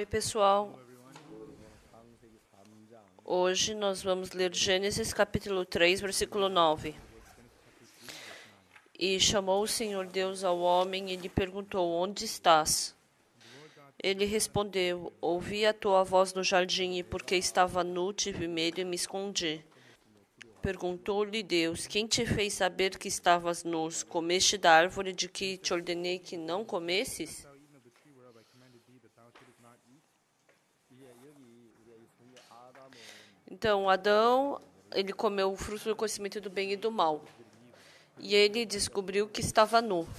Oi, pessoal. Hoje nós vamos ler Gênesis capítulo 3, versículo 9. E chamou o Senhor Deus ao homem e lhe perguntou: onde estás? Ele respondeu: ouvi a tua voz no jardim e porque estava nu tive medo e me escondi. Perguntou-lhe Deus: quem te fez saber que estavas nu? Comeste da árvore de que te ordenei que não comesses? Então, Adão, ele comeu o fruto do conhecimento do bem e do mal. E ele descobriu que estava nu.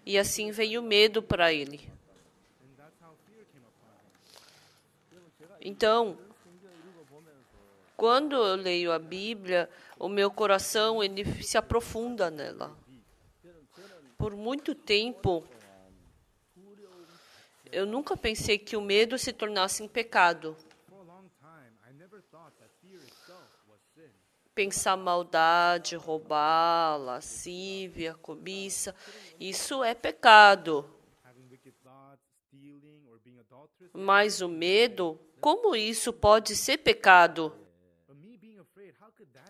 E assim veio medo para ele. Então, quando eu leio a Bíblia, o meu coração ele se aprofunda nela. Por muito tempo, eu nunca pensei que o medo se tornasse um pecado. Pensar maldade, roubar, lascívia, cobiça, isso é pecado. Mas o medo, como isso pode ser pecado?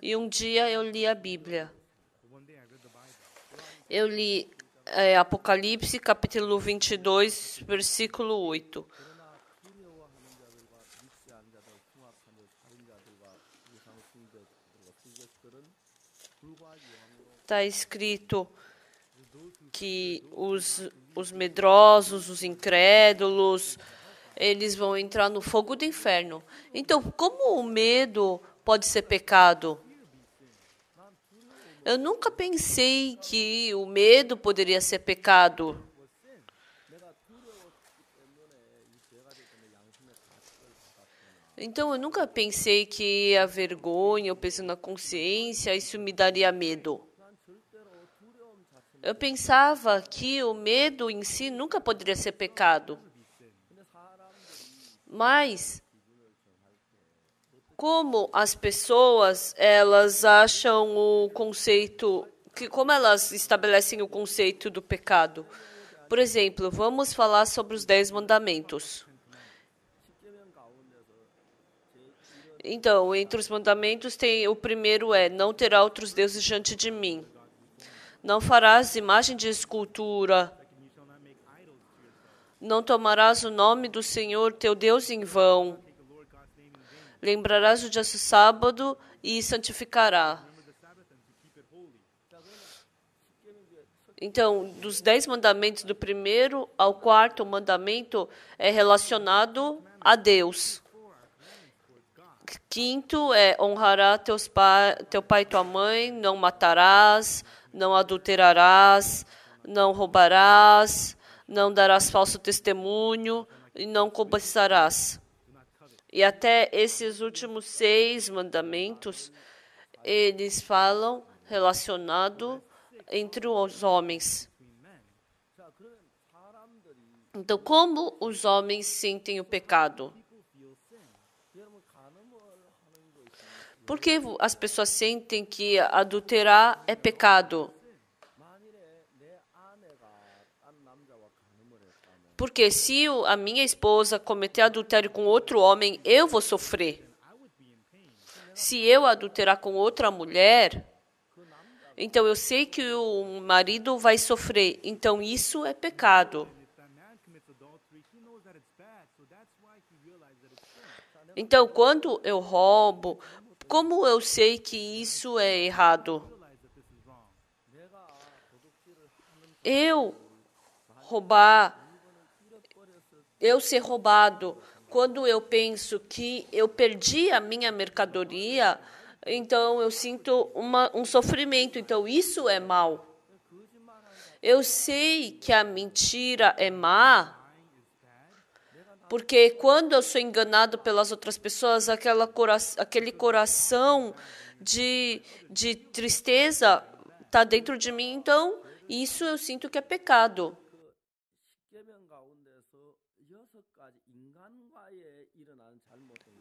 E um dia eu li a Bíblia. Eu li Apocalipse, capítulo 22, versículo 8. Está escrito que os medrosos, os incrédulos, eles vão entrar no fogo do inferno. Então, como o medo pode ser pecado? Eu nunca pensei que o medo poderia ser pecado. Então, eu nunca pensei que a vergonha, o peso na consciência, isso me daria medo. Eu pensava que o medo em si nunca poderia ser pecado. Mas, como as pessoas, elas acham o conceito, como elas estabelecem o conceito do pecado? Por exemplo, vamos falar sobre os 10 mandamentos. Então, entre os mandamentos, o primeiro é: não terá outros deuses diante de mim. Não farás imagem de escultura. Não tomarás o nome do Senhor teu Deus em vão. Lembrarás o dia do sábado e santificará. Então, dos 10 mandamentos, do primeiro ao quarto mandamento é relacionado a Deus. Quinto é: honrará teu pai e tua mãe, não matarás, não adulterarás, não roubarás, não darás falso testemunho e não cobiçarás. E até esses últimos 6 mandamentos, eles falam relacionado entre os homens. Então, como os homens sentem o pecado? Por que as pessoas sentem que adulterar é pecado? Porque se a minha esposa cometer adultério com outro homem, eu vou sofrer. Se eu adulterar com outra mulher, então eu sei que o marido vai sofrer. Então isso é pecado. Então, quando eu roubo, como eu sei que isso é errado? Eu ser roubado, quando eu penso que eu perdi a minha mercadoria, então eu sinto um sofrimento. Então, isso é mal. Eu sei que a mentira é má, porque quando eu sou enganado pelas outras pessoas, aquele coração de tristeza está dentro de mim. Então, isso eu sinto que é pecado.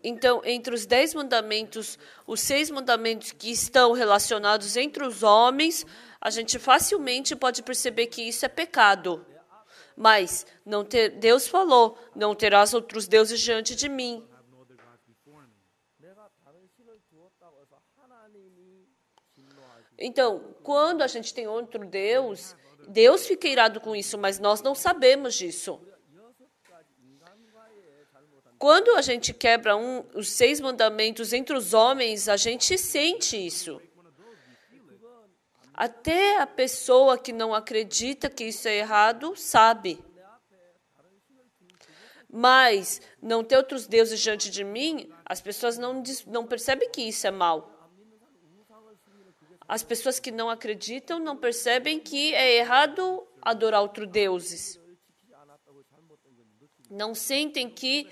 Então, entre os 10 mandamentos, os 6 mandamentos que estão relacionados entre os homens, a gente facilmente pode perceber que isso é pecado. Mas Deus falou, não terás outros deuses diante de mim. Então, quando a gente tem outro Deus, Deus fica irado com isso, mas nós não sabemos disso. Quando a gente quebra os 6 mandamentos entre os homens, a gente sente isso. Até a pessoa que não acredita que isso é errado, sabe. Mas não ter outros deuses diante de mim, as pessoas não percebem que isso é mal. As pessoas que não acreditam não percebem que é errado adorar outros deuses. Não sentem que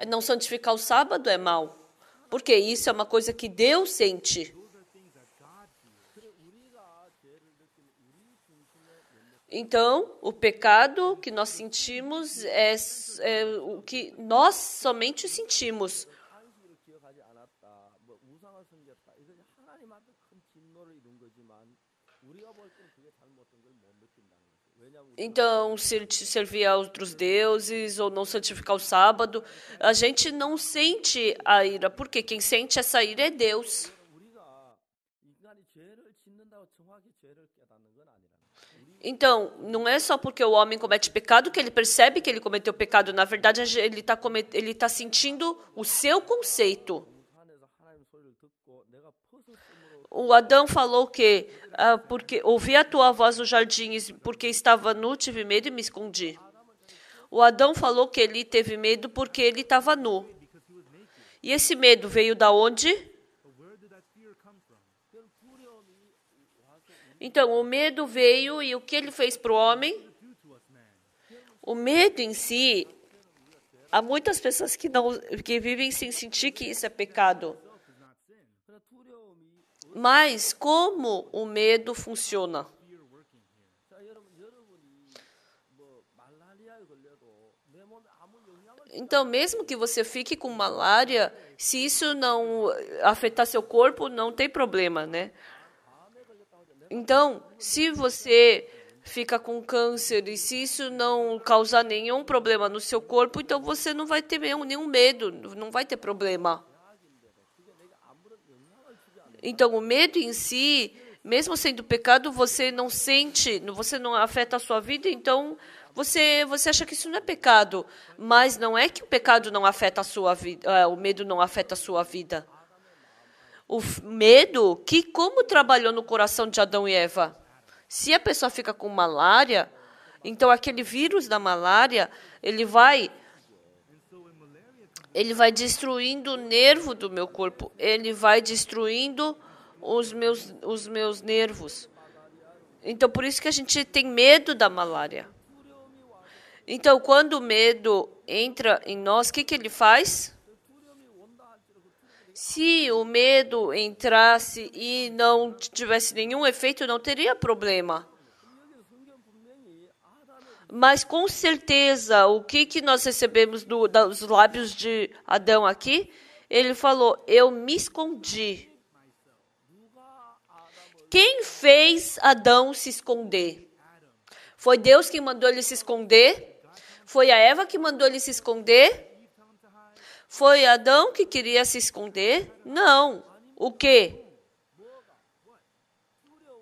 não santificar o sábado é mal. Porque isso é uma coisa que Deus sente. Então, o pecado que nós sentimos é o que nós somente sentimos. Então, se servir a outros deuses ou não santificar o sábado, a gente não sente a ira, porque quem sente essa ira é Deus. Então, não é só porque o homem comete pecado que ele percebe que ele cometeu pecado. Na verdade, ele tá sentindo o seu conceito. O Adão falou que porque ouvi a tua voz no jardim, porque estava nu, tive medo e me escondi. O Adão falou que ele teve medo porque ele estava nu. E esse medo veio da onde? Então, o medo veio e o que ele fez para o homem? O medo em si, há muitas pessoas que vivem sem sentir que isso é pecado. Mas como o medo funciona? Então, mesmo que você fique com malária, se isso não afetar seu corpo, não tem problema, né? Então, se você fica com câncer e se isso não causar nenhum problema no seu corpo, então você não vai ter nenhum medo, não vai ter problema. Então, o medo em si, mesmo sendo pecado, você não sente, você não afeta a sua vida, então você acha que isso não é pecado. Mas não é que o pecado não afeta a sua vida, o medo não afeta a sua vida. O medo, como trabalhou no coração de Adão e Eva? Se a pessoa fica com malária, então aquele vírus da malária, ele vai destruindo o nervo do meu corpo. Ele vai destruindo os meus nervos. Então, por isso que a gente tem medo da malária. Então, quando o medo entra em nós, o que ele faz? Se o medo entrasse e não tivesse nenhum efeito, não teria problema. Mas, com certeza, o que nós recebemos dos lábios de Adão aqui? Ele falou, eu me escondi. Quem fez Adão se esconder? Foi Deus que mandou ele se esconder? Foi a Eva que mandou ele se esconder? Foi Adão que queria se esconder? Não. O quê?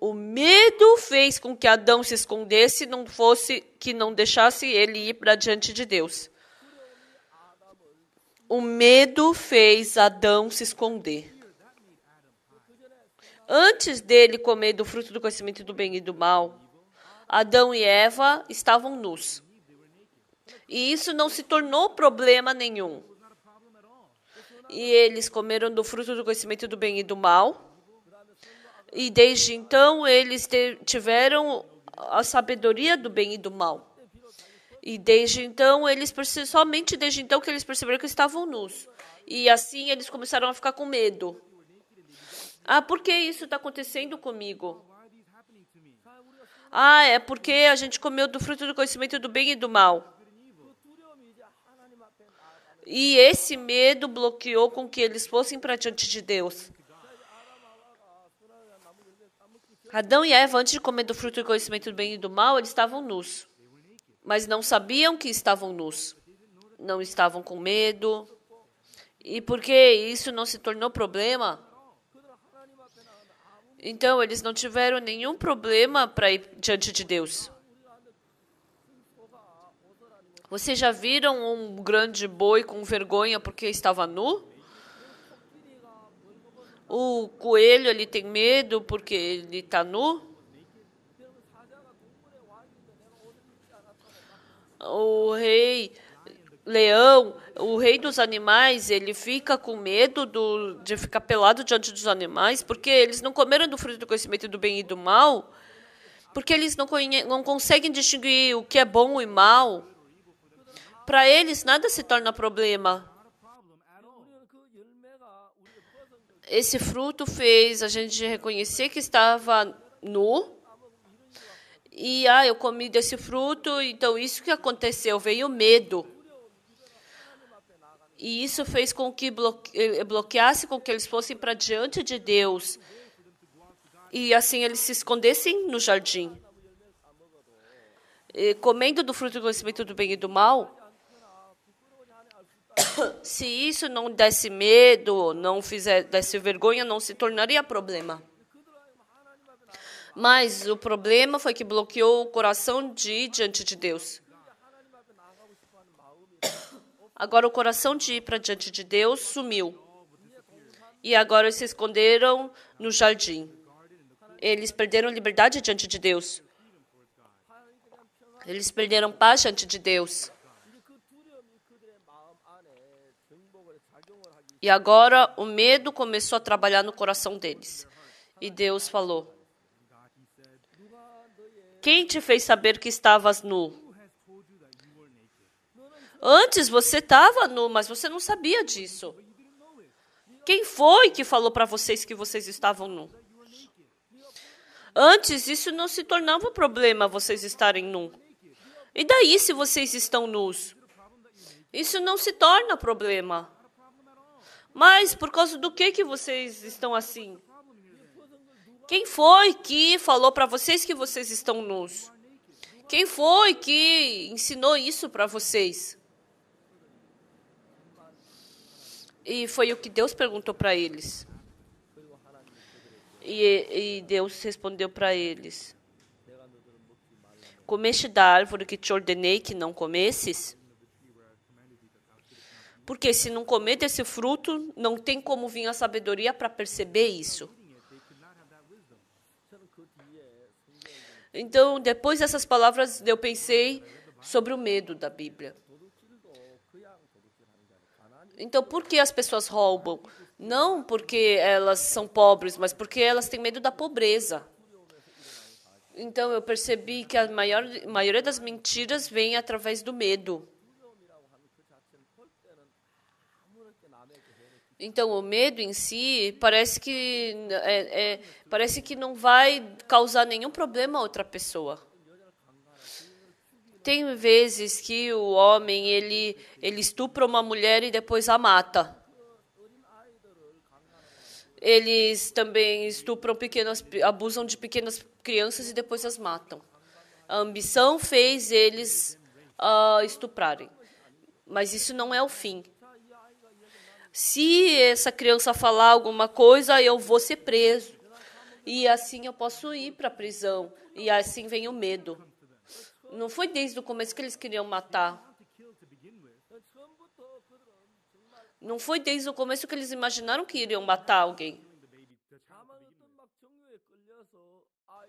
O medo fez com que Adão se escondesse, não deixasse ele ir para diante de Deus. O medo fez Adão se esconder. Antes dele comer do fruto do conhecimento do bem e do mal, Adão e Eva estavam nus. E isso não se tornou problema nenhum. E eles comeram do fruto do conhecimento do bem e do mal. E desde então eles tiveram a sabedoria do bem e do mal. E desde então, somente desde então que eles perceberam que estavam nus. E assim eles começaram a ficar com medo. Por que isso está acontecendo comigo? É porque a gente comeu do fruto do conhecimento do bem e do mal. E esse medo bloqueou com que eles fossem para diante de Deus. Adão e Eva, antes de comer do fruto do conhecimento do bem e do mal, eles estavam nus. mas não sabiam que estavam nus. Não estavam com medo. E porque isso não se tornou problema, então eles não tiveram nenhum problema para ir diante de Deus. Vocês já viram um grande boi com vergonha porque estava nu? O coelho, ele tem medo porque ele está nu? O rei leão, o rei dos animais, ele fica com medo de ficar pelado diante dos animais porque eles não comeram do fruto do conhecimento do bem e do mal, porque eles não conseguem distinguir o que é bom e mal. Para eles, nada se torna problema. Esse fruto fez a gente reconhecer que estava nu. E, eu comi desse fruto, então isso que aconteceu, veio medo. E isso fez com que bloqueasse com que eles fossem para diante de Deus. E assim eles se escondessem no jardim. E, comendo do fruto do conhecimento do bem e do mal, se isso não desse medo, não desse vergonha, não se tornaria problema. Mas o problema foi que bloqueou o coração de ir diante de Deus. Agora o coração de ir para diante de Deus sumiu. E agora eles se esconderam no jardim. Eles perderam liberdade diante de Deus. Eles perderam paz diante de Deus. E agora o medo começou a trabalhar no coração deles. E Deus falou: quem te fez saber que estavas nu? Antes você estava nu, mas você não sabia disso. Quem foi que falou para vocês que vocês estavam nu? Antes isso não se tornava problema, vocês estarem nu. E daí se vocês estão nus? Isso não se torna problema. Mas por causa do que vocês estão assim? Quem foi que falou para vocês que vocês estão nus? Quem foi que ensinou isso para vocês? E foi o que Deus perguntou para eles. E Deus respondeu para eles: comeste da árvore que te ordenei que não comesses? Porque se não comer desse fruto, não tem como vir a sabedoria para perceber isso. Então, depois dessas palavras, eu pensei sobre o medo da Bíblia. Então, por que as pessoas roubam? Não porque elas são pobres, mas porque elas têm medo da pobreza. Então, eu percebi que a maioria das mentiras vem através do medo. Então, o medo em si parece que não vai causar nenhum problema a outra pessoa. Tem vezes que o homem ele estupra uma mulher e depois a mata. Eles também estupram abusam de pequenas crianças e depois as matam. A ambição fez eles estuprarem. Mas isso não é o fim. Se essa criança falar alguma coisa, eu vou ser preso. E assim eu posso ir para a prisão. E assim vem o medo. Não foi desde o começo que eles queriam matar. Não foi desde o começo que eles imaginaram que iriam matar alguém.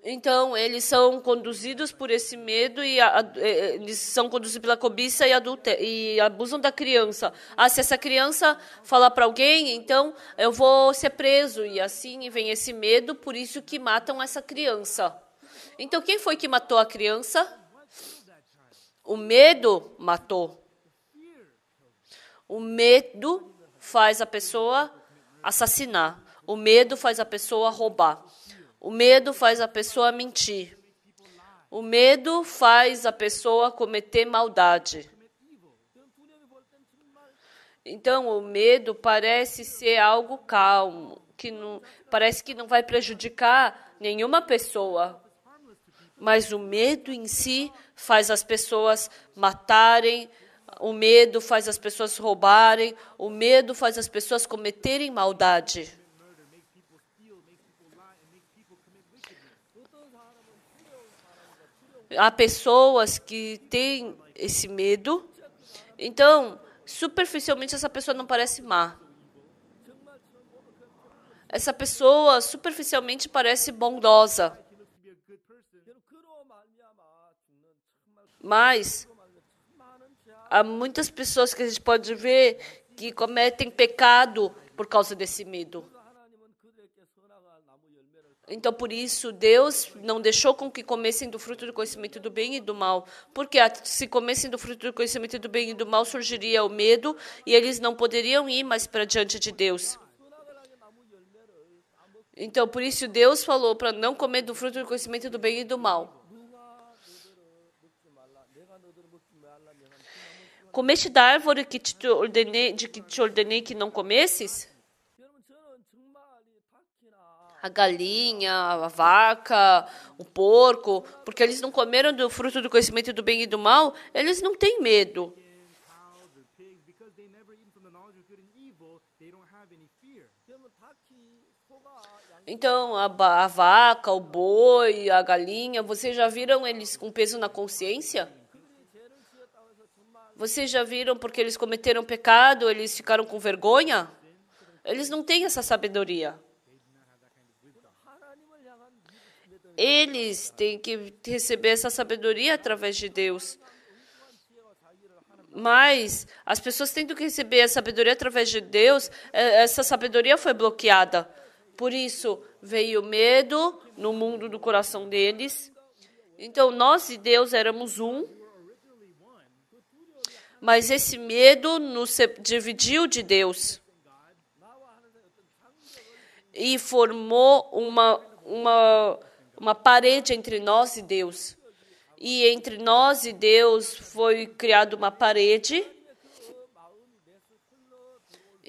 Então, eles são conduzidos por esse medo e eles são conduzidos pela cobiça e abusam da criança. Se essa criança falar para alguém, então eu vou ser preso. E assim vem esse medo, por isso que matam essa criança. Então, quem foi que matou a criança? O medo matou. O medo faz a pessoa assassinar. O medo faz a pessoa roubar. O medo faz a pessoa mentir. O medo faz a pessoa cometer maldade. Então, o medo parece ser algo calmo, parece que não vai prejudicar nenhuma pessoa. Mas o medo em si faz as pessoas matarem, o medo faz as pessoas roubarem, o medo faz as pessoas cometerem maldade. Há pessoas que têm esse medo, então, superficialmente, essa pessoa não parece má. Essa pessoa, superficialmente, parece bondosa. Mas há muitas pessoas que a gente pode ver que cometem pecado por causa desse medo. Então, por isso, Deus não deixou com que comessem do fruto do conhecimento do bem e do mal. Porque se comessem do fruto do conhecimento do bem e do mal, surgiria o medo e eles não poderiam ir mais para diante de Deus. Então, por isso, Deus falou para não comer do fruto do conhecimento do bem e do mal. Comeste da árvore que te ordenei que não comesses? A galinha, a vaca, o porco, porque eles não comeram do fruto do conhecimento do bem e do mal, eles não têm medo. Então, a vaca, o boi, a galinha, vocês já viram eles com peso na consciência? Vocês já viram porque eles cometeram pecado, eles ficaram com vergonha? Eles não têm essa sabedoria. Eles têm que receber essa sabedoria através de Deus. Mas as pessoas tendo que receber a sabedoria através de Deus, essa sabedoria foi bloqueada. Por isso, veio medo no mundo do coração deles. Então, nós e Deus éramos um. Mas esse medo nos dividiu de Deus. E formou uma parede entre nós e Deus. E entre nós e Deus foi criada uma parede.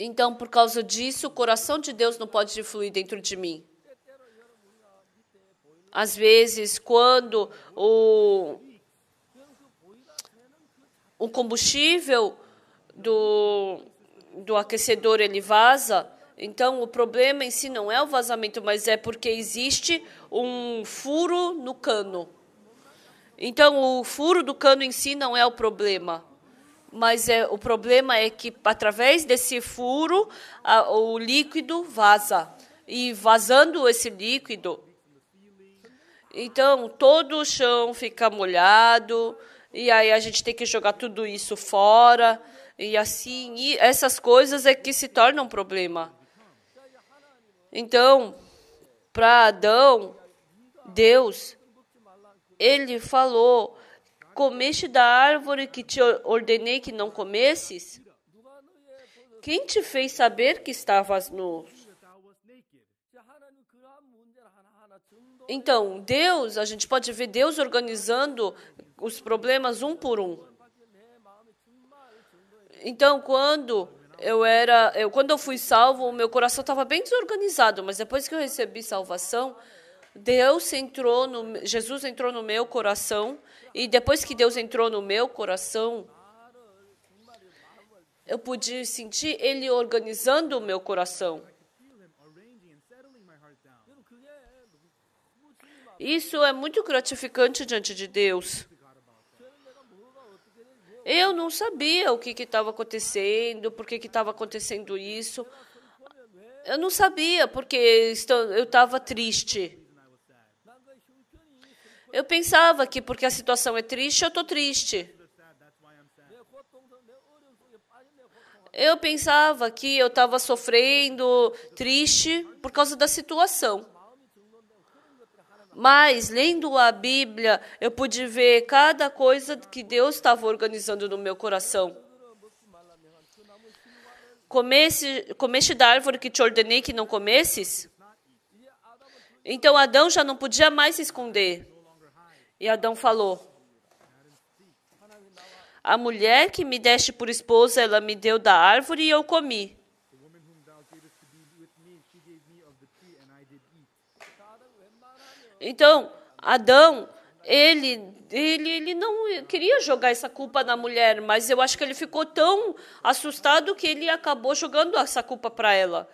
Então, por causa disso, o coração de Deus não pode fluir dentro de mim. Às vezes, quando o combustível do aquecedor ele vaza, então o problema em si não é o vazamento, mas é porque existe um furo no cano. Então, o furo do cano em si não é o problema. Mas o problema é que, através desse furo, o líquido vaza. E vazando esse líquido, então, todo o chão fica molhado, e aí a gente tem que jogar tudo isso fora, e assim, essas coisas é que se tornam um problema. Então, para Adão, Deus, ele falou: comeste da árvore que te ordenei que não comesses? Quem te fez saber que estavas nu? Então, Deus, a gente pode ver Deus organizando os problemas um por um. Então, quando eu fui salvo, o meu coração estava bem desorganizado, mas depois que eu recebi salvação, Jesus entrou no meu coração, e depois que Deus entrou no meu coração, eu pude sentir Ele organizando o meu coração. Isso é muito gratificante diante de Deus. Eu não sabia o que estava acontecendo, por que estava acontecendo isso. Eu não sabia, porque eu estava triste. Eu pensava que porque a situação é triste, eu estou triste. Eu pensava que eu estava sofrendo, triste, por causa da situação. Mas, lendo a Bíblia, eu pude ver cada coisa que Deus estava organizando no meu coração. Comeste da árvore que te ordenei que não comesses? Então, Adão já não podia mais se esconder. E Adão falou: a mulher que me deste por esposa, ela me deu da árvore e eu comi. Então, Adão ele não queria jogar essa culpa na mulher, mas eu acho que ele ficou tão assustado que ele acabou jogando essa culpa para ela.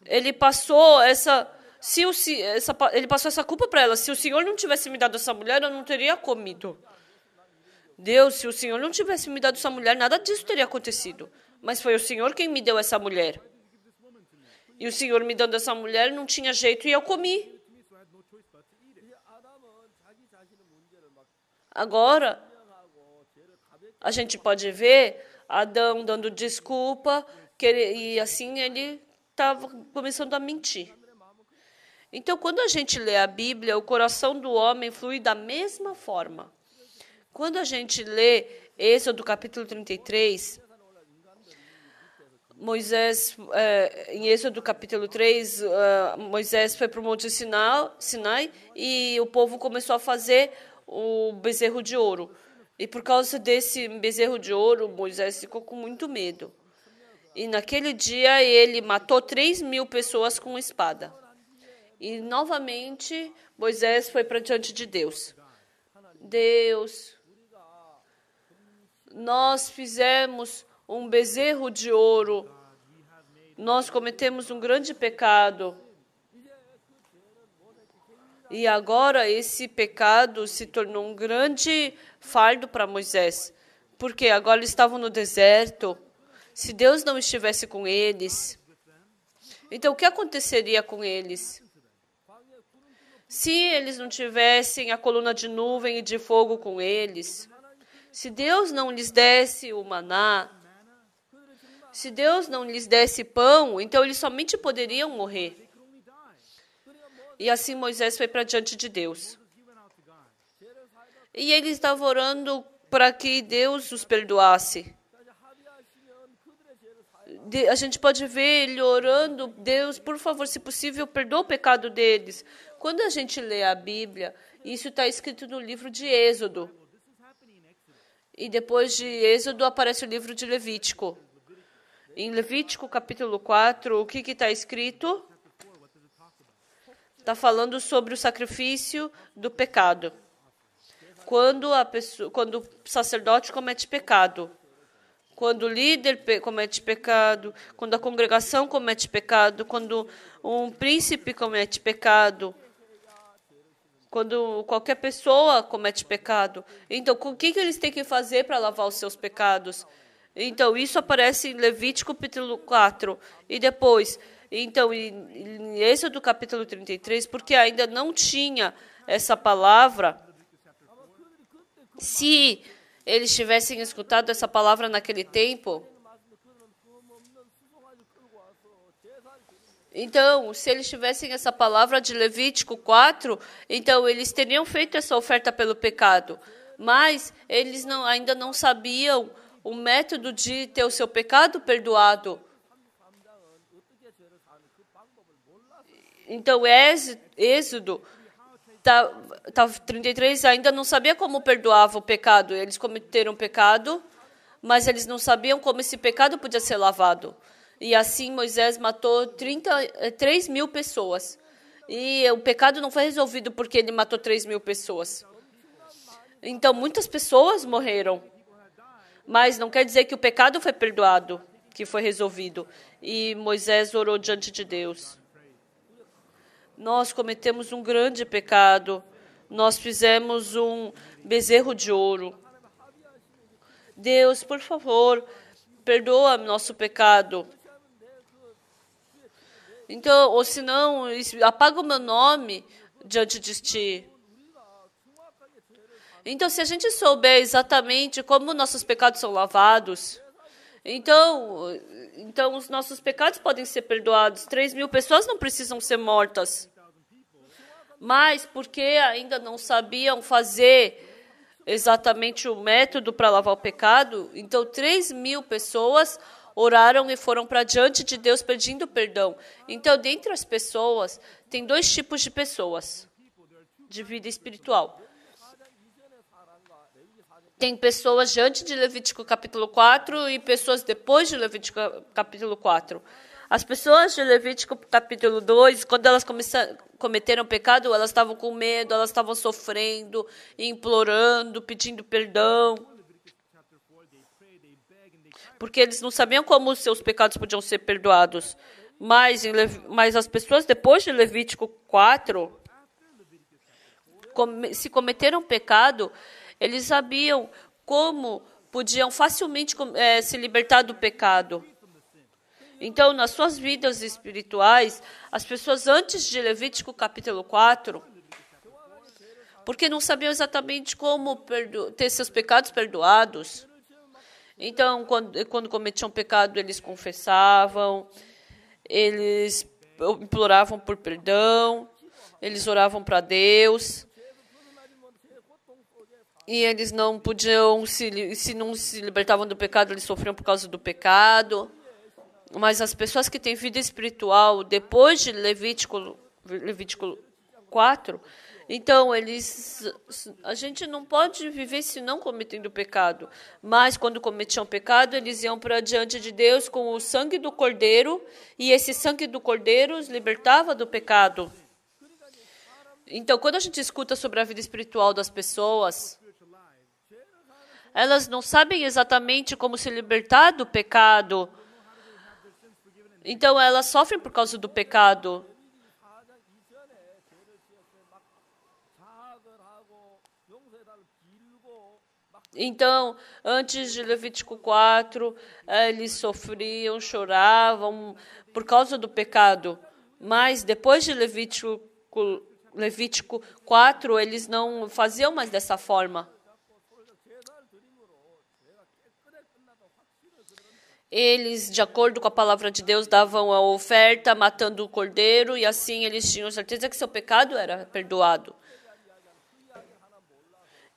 Ele passou essa culpa para ela. Se o Senhor não tivesse me dado essa mulher, eu não teria comido. Deus, se o Senhor não tivesse me dado essa mulher, nada disso teria acontecido. Mas foi o Senhor quem me deu essa mulher. E o Senhor me dando essa mulher, não tinha jeito e eu comi. Agora, a gente pode ver Adão dando desculpa, e assim ele estava começando a mentir. Então, quando a gente lê a Bíblia, o coração do homem flui da mesma forma. Quando a gente lê Êxodo capítulo 33, em Êxodo capítulo 3, Moisés foi para o Monte Sinai e o povo começou a fazer o bezerro de ouro. E por causa desse bezerro de ouro, Moisés ficou com muito medo. E naquele dia ele matou 3.000 pessoas com espada. E novamente Moisés foi para diante de Deus. Deus, nós fizemos um bezerro de ouro. Nós cometemos um grande pecado. E agora esse pecado se tornou um grande fardo para Moisés. Porque agora eles estavam no deserto. Se Deus não estivesse com eles, então o que aconteceria com eles? Se eles não tivessem a coluna de nuvem e de fogo com eles, se Deus não lhes desse o maná, se Deus não lhes desse pão, então eles somente poderiam morrer. E assim Moisés foi para diante de Deus. E ele estava orando para que Deus os perdoasse. A gente pode ver ele orando, Deus, por favor, se possível, perdoa o pecado deles. Quando a gente lê a Bíblia, isso está escrito no livro de Êxodo. E depois de Êxodo aparece o livro de Levítico. Em Levítico capítulo 4, o que está escrito? Está falando sobre o sacrifício do pecado. Quando o sacerdote comete pecado, quando o líder comete pecado, quando a congregação comete pecado, quando um príncipe comete pecado, quando qualquer pessoa comete pecado. Então, o que eles têm que fazer para lavar os seus pecados? Então, isso aparece em Levítico capítulo 4. E depois, então, em Êxodo capítulo 33, porque ainda não tinha essa palavra. Se eles tivessem escutado essa palavra naquele tempo, então, se eles tivessem essa palavra de Levítico 4, então eles teriam feito essa oferta pelo pecado. Mas eles ainda não sabiam o método de ter o seu pecado perdoado. Então, Êxodo 33 ainda não sabia como perdoava o pecado. Eles cometeram pecado, mas eles não sabiam como esse pecado podia ser lavado. E assim Moisés matou 3.000 pessoas. E o pecado não foi resolvido porque ele matou 3.000 pessoas. Então, muitas pessoas morreram. Mas não quer dizer que o pecado foi perdoado, que foi resolvido. E Moisés orou diante de Deus. Nós cometemos um grande pecado. Nós fizemos um bezerro de ouro. Deus, por favor, perdoa nosso pecado. Então, ou senão, apaga o meu nome diante de ti. Então, se a gente souber exatamente como nossos pecados são lavados, então os nossos pecados podem ser perdoados. 3.000 pessoas não precisam ser mortas. Mas porque ainda não sabiam fazer exatamente o método para lavar o pecado, então 3.000 pessoas oraram e foram para diante de Deus pedindo perdão. Então, dentre as pessoas, tem 2 tipos de pessoas de vida espiritual. Tem pessoas diante de Levítico capítulo 4 e pessoas depois de Levítico capítulo 4. As pessoas de Levítico capítulo 2, quando elas cometeram pecado, elas estavam com medo, elas estavam sofrendo, implorando, pedindo perdão. Porque eles não sabiam como os seus pecados podiam ser perdoados. Mas as pessoas, depois de Levítico 4, se cometeram pecado, eles sabiam como podiam facilmente se libertar do pecado. Então, nas suas vidas espirituais, as pessoas antes de Levítico capítulo 4, porque não sabiam exatamente como ter seus pecados perdoados. Então, quando cometiam pecado, eles confessavam, eles imploravam por perdão, eles oravam para Deus. E eles não podiam, se não se libertavam do pecado, eles sofriam por causa do pecado. Mas as pessoas que têm vida espiritual, depois de Levítico 4, então a gente não pode viver se não cometendo pecado. Mas quando cometiam pecado, eles iam para diante de Deus com o sangue do Cordeiro, e esse sangue do Cordeiro os libertava do pecado. Então, quando a gente escuta sobre a vida espiritual das pessoas, elas não sabem exatamente como se libertar do pecado. Então, elas sofrem por causa do pecado. Então, antes de Levítico 4, eles sofriam, choravam por causa do pecado. Mas depois de Levítico 4, eles não faziam mais dessa forma. Eles, de acordo com a palavra de Deus, davam a oferta, matando o cordeiro, e assim eles tinham certeza que seu pecado era perdoado.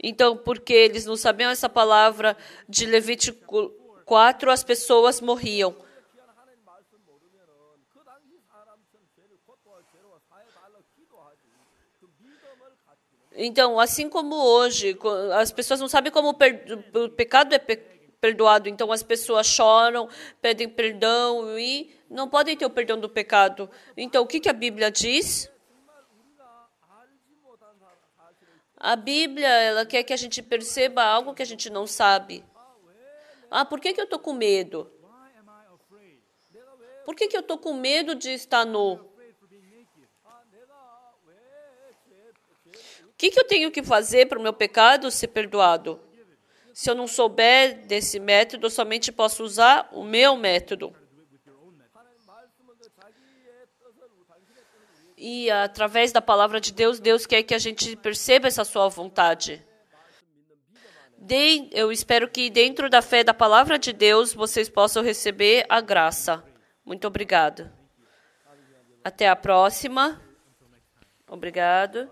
Então, porque eles não sabiam essa palavra de Levítico 4, as pessoas morriam. Então, assim como hoje, as pessoas não sabem como o pecado é perdoado. Então, as pessoas choram, pedem perdão e não podem ter o perdão do pecado. Então, o que a Bíblia diz? A Bíblia, ela quer que a gente perceba algo que a gente não sabe. Por que eu estou com medo? Por que eu estou com medo de estar nu? O que eu tenho que fazer para o meu pecado ser perdoado? Se eu não souber desse método, eu somente posso usar o meu método. E através da palavra de Deus, Deus quer que a gente perceba essa sua vontade. Eu espero que dentro da fé da palavra de Deus, vocês possam receber a graça. Muito obrigada. Até a próxima. Obrigado.